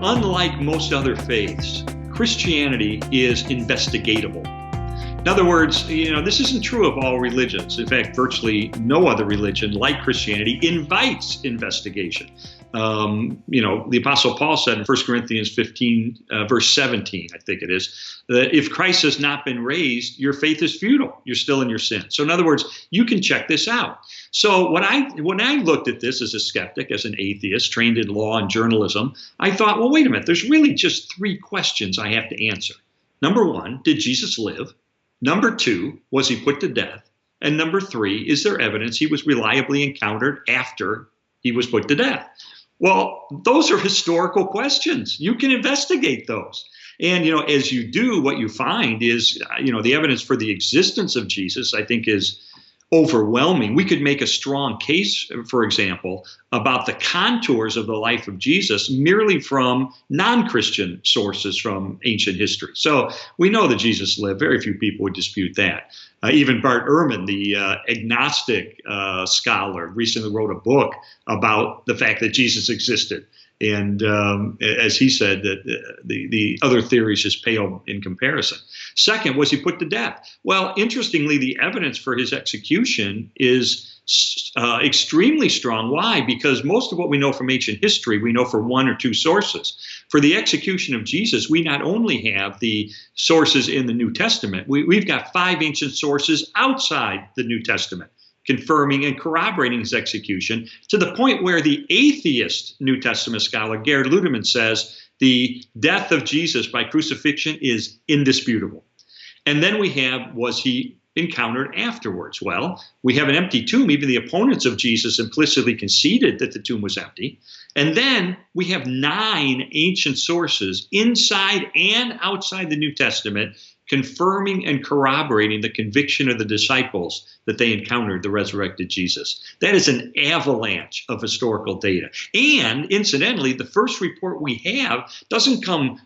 unlike most other faiths, Christianity is investigatable. In other words, this isn't true of all religions. In fact, virtually no other religion like Christianity invites investigation. The Apostle Paul said in 1 Corinthians 15, verse 17, I think it is, that if Christ has not been raised, your faith is futile. You're still in your sin. So in other words, you can check this out. So when I looked at this as a skeptic, as an atheist, trained in law and journalism, I thought, well, wait a minute, there's really just three questions I have to answer. Number one, did Jesus live? Number two, was he put to death? And number three, is there evidence he was reliably encountered after he was put to death? Well, those are historical questions. You can investigate those. And, as you do, what you find is, the evidence for the existence of Jesus, I think, is overwhelming. We could make a strong case, for example, about the contours of the life of Jesus merely from non-Christian sources from ancient history. So we know that Jesus lived. Very few people would dispute that. Even Bart Ehrman, the agnostic scholar, recently wrote a book about the fact that Jesus existed. And as he said, that the other theories just pale in comparison. Second, was he put to death? Well, interestingly, the evidence for his execution is extremely strong. Why? Because most of what we know from ancient history, we know from one or two sources. For the execution of Jesus, we not only have the sources in the New Testament, we've got 5 ancient sources outside the New Testament, confirming and corroborating his execution, to the point where the atheist New Testament scholar Gerhard Ludemann says the death of Jesus by crucifixion is indisputable. And then we have, was he encountered afterwards? Well, we have an empty tomb. Even the opponents of Jesus implicitly conceded that the tomb was empty. And then we have 9 ancient sources inside and outside the New Testament confirming and corroborating the conviction of the disciples that they encountered the resurrected Jesus. That is an avalanche of historical data. And incidentally, the first report we have doesn't come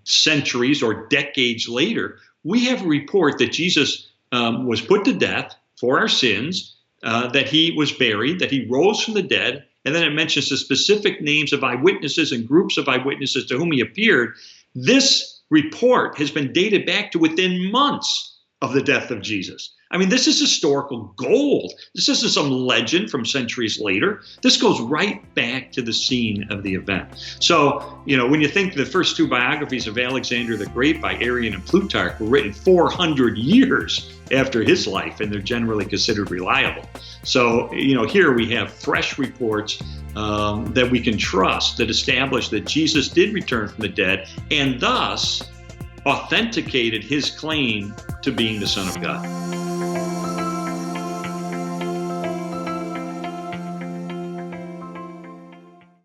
centuries or decades later. We have a report that Jesus was put to death for our sins, that he was buried, that he rose from the dead, and then it mentions the specific names of eyewitnesses and groups of eyewitnesses to whom he appeared. This report has been dated back to within months of the death of Jesus. I mean, this is historical gold. This isn't some legend from centuries later. This goes right back to the scene of the event. So, when you think the first 2 biographies of Alexander the Great by Arrian and Plutarch were written 400 years after his life, and they're generally considered reliable. So, here we have fresh reports that we can trust that establish that Jesus did return from the dead and thus authenticated his claim to being the Son of God.